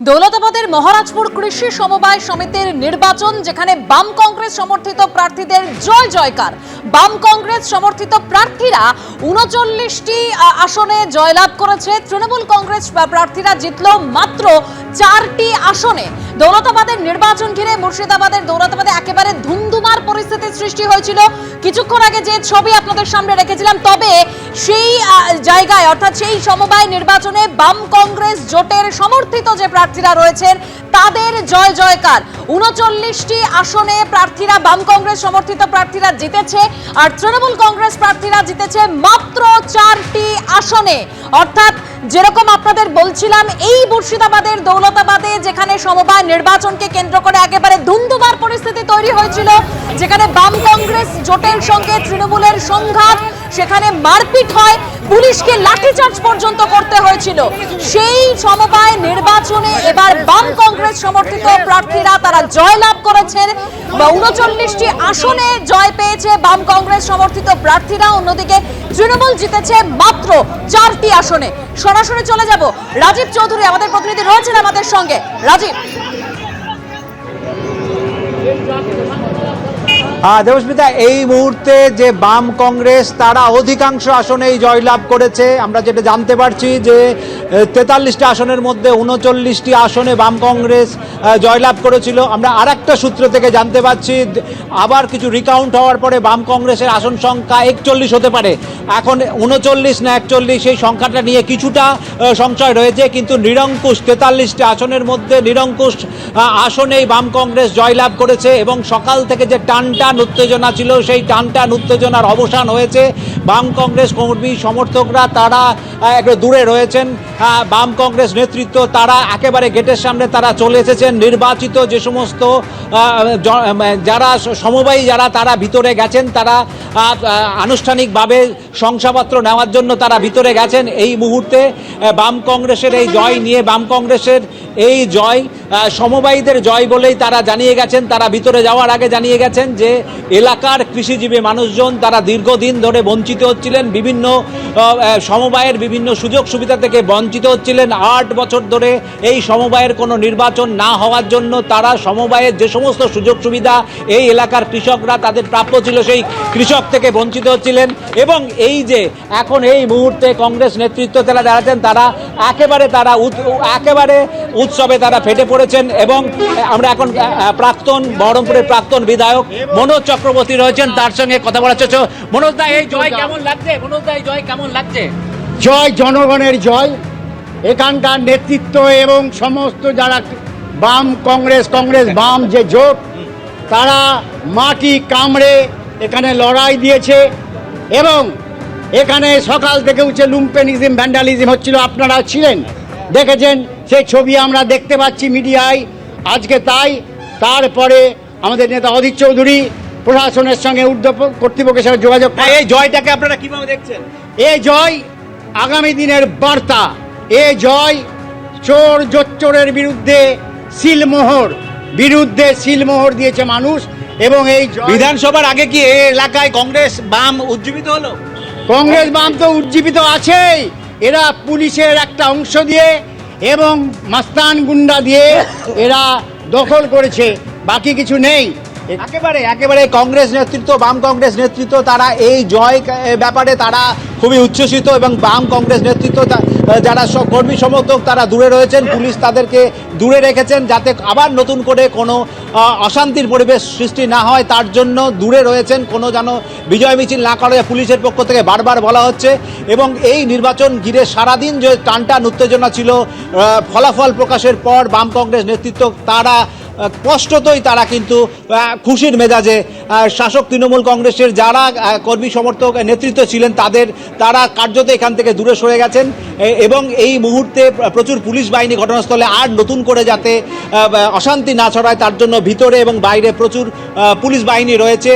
দৌলতাবাদের মহারাজপুর কৃষি সমবায় সমিতির নির্বাচন, যেখানে বাম কংগ্রেস সমর্থিত প্রার্থীদের জয় জয়কার। বাম কংগ্রেস সমর্থিত প্রার্থীরা ৩৯টি আসনে জয়লাভ করেছে। তৃণমূল কংগ্রেস প্রার্থীরা জিতল মাত্র 4টি আসনে। দৌলতাবাদের নির্বাচন ঘিরে মুর্শিদাবাদের দৌলতাবাদে একেবারে ধুমধুমার পরিস্থিতির সৃষ্টি হয়েছিল। কিছুক্ষণ আগে যে ছবি আপনাদের সামনে রেখেছিলাম, তবে সেই জায়গায় অর্থাৎ সেই সমবায় নির্বাচনে বাম কংগ্রেস জোটের সমর্থিত যে প্রার্থীরা রয়েছেন তাদের জয় জয়কার। ৩৯টি আসনে প্রার্থীরা বাম কংগ্রেস সমর্থিত প্রার্থীরা জিতেছে, আর তৃণমূল কংগ্রেস প্রার্থীরা জিতেছে মাত্র 4টি আসনে। অর্থাৎ যেরকম আপনাদের বলছিলাম, এই মুর্শিদাবাদের দৌলতাবাদে যেখানে সমবায় নির্বাচনকে কেন্দ্র করে একেবারে ধুমধুমার পরিস্থিতি তৈরি হয়েছিল, যেখানে বাম কংগ্রেস জোটের সঙ্গে তৃণমূলের সংঘাত, সেখানে মারপিট হয়, পুলিশকে লাঠিচার্জ পর্যন্ত করতে হয়েছিল, সেই সমবায় নির্বাচনে এবার বাম কংগ্রেস সমর্থিত প্রার্থীরা তারা জয়লাভ করেছেন। ৩৯টি আসনে জয় পেয়েছে বাম কংগ্রেস সমর্থিত প্রার্থীরা। অন্যদিকে তৃণমূল জিতেছে মাত্র 4টি আসনে। সরাসরি চলে যাব, রাজীব চৌধুরী আমাদের প্রতিনিধি রয়েছেন আমাদের সঙ্গে। রাজীব। দেবস্মিতা, এই মুহূর্তে যে বাম কংগ্রেস তারা অধিকাংশ আসনেই জয়লাভ করেছে। আমরা যেটা জানতে পারছি যে 43টা আসনের মধ্যে 39টি আসনে বাম কংগ্রেস জয়লাভ করেছিল। আমরা আরেকটা সূত্র থেকে জানতে পারছি আবার কিছু রিকাউন্ট হওয়ার পরে বাম কংগ্রেসের আসন সংখ্যা 41 হতে পারে। এখন 39 না 41 সেই সংখ্যাটা নিয়ে কিছুটা সংশয় রয়েছে, কিন্তু নিরঙ্কুশ 43টা আসনের মধ্যে নিরঙ্কুশ আসনেই বাম কংগ্রেস জয়লাভ করেছে। এবং সকাল থেকে যে টানটান উত্তেজনা ছিল, সেই টানটান উত্তেজনার অবসান হয়েছে। বাম কংগ্রেস কর্মী সমর্থকরা তারা একটু দূরে রয়েছেন। বাম কংগ্রেস নেতৃত্ব তারা একেবারে গেটের সামনে তারা চলে এসেছেন। নির্বাচিত যে সমস্ত যারা সমবায়ী যারা তারা ভিতরে গেছেন, তারা আনুষ্ঠানিকভাবে শংসাপত্র নেওয়ার জন্য তারা ভিতরে গেছেন। এই মুহূর্তে বাম কংগ্রেসের এই জয় নিয়ে, বাম কংগ্রেসের এই জয় সমবায়ীদের জয় বলেই তারা জানিয়ে গেছেন। তারা ভিতরে যাওয়ার আগে জানিয়ে গেছেন যে এলাকার কৃষিজীবী মানুষজন তারা দীর্ঘদিন ধরে বঞ্চিত হচ্ছিলেন, বিভিন্ন সমবায়ের বিভিন্ন সুযোগ সুবিধা থেকে বঞ্চিত হচ্ছিলেন। 8 বছর ধরে এই সমবায়ের কোনো নির্বাচন না হওয়ার জন্য তারা সমবায়ের যে সমস্ত সুযোগ সুবিধা এই এলাকার কৃষকরা তাদের প্রাপ্য ছিল, সেই কৃষক থেকে বঞ্চিত হচ্ছিলেন। এবং এই যে এখন এই মুহূর্তে কংগ্রেস নেতৃত্ব তারা দাঁড়াচ্ছেন, তারা একেবারে উৎসবে তারা ফেটে পড়েছেন। এবং আমরা এখন বহরমপুরের প্রাক্তন বিধায়ক মনোজ চক্রবর্তী রয়েছেন, তার সঙ্গে কথা বলার চেষ্টা। মনোজ দা, এই জয় কেমন লাগছে? জয় জনগণের জয়। এখানকার নেতৃত্ব এবং সমস্ত যারা বাম কংগ্রেস বাম যে জোট, তারা মাটি কামড়ে এখানে লড়াই দিয়েছে। এবং এখানে সকাল থেকে উঠে লুম্পেনিজম, ভ্যান্ডালিজম হচ্ছিল, আপনারা ছিলেন, দেখেছেন, সেই ছবি আমরা দেখতে পাচ্ছি মিডিয়ায় আজকে। তারপরে আমাদের নেতা অধীর চৌধুরী প্রশাসনের সঙ্গে ঊর্ধ্ব কর্তৃপক্ষের সঙ্গে যোগাযোগ। এই জয়টাকে আপনারা কিভাবে দেখছেন? এই জয় আগামী দিনের বার্তা। এই জয় চোরের বিরুদ্ধে সিলমোহর দিয়েছে মানুষ। এবং এই বিধানসভার আগে কি এই এলাকায় কংগ্রেস বাম উজ্জীবিত হলো? কংগ্রেস বাম তো উজ্জীবিত আছেই। এরা পুলিশের একটা অংশ দিয়ে এবং মাস্তান গুন্ডা দিয়ে এরা দখল করেছে, বাকি কিছু নেই। একেবারে কংগ্রেস নেতৃত্ব, বাম কংগ্রেস নেতৃত্ব তারা এই জয় ব্যাপারে তারা খুবই উচ্ছ্বসিত। এবং বাম কংগ্রেস নেতৃত্ব যারা কর্মী সমর্থক তারা দূরে রয়েছেন, পুলিশ তাদেরকে দূরে রেখেছেন যাতে আবার নতুন করে কোনো অশান্তির পরিবেশ সৃষ্টি না হয়, তার জন্য দূরে রয়েছেন। কোনো যেন বিজয় মিছিল না করে পুলিশের পক্ষ থেকে বারবার বলা হচ্ছে। এবং এই নির্বাচন ঘিরে সারাদিন যে টানটান উত্তেজনা ছিল, ফলাফল প্রকাশের পর বাম কংগ্রেস নেতৃত্ব তারা স্পষ্টতই তারা কিন্তু খুশির মেজাজে। শাসক তৃণমূল কংগ্রেসের যারা কর্মী সমর্থক নেতৃত্ব ছিলেন তারা কার্যত এখান থেকে দূরে সরে গেছেন। এবং এই মুহূর্তে প্রচুর পুলিশ বাহিনী ঘটনাস্থলে আর নতুন করে যাতে অশান্তি না ছড়ায় তার জন্য ভিতরে এবং বাইরে প্রচুর পুলিশ বাহিনী রয়েছে।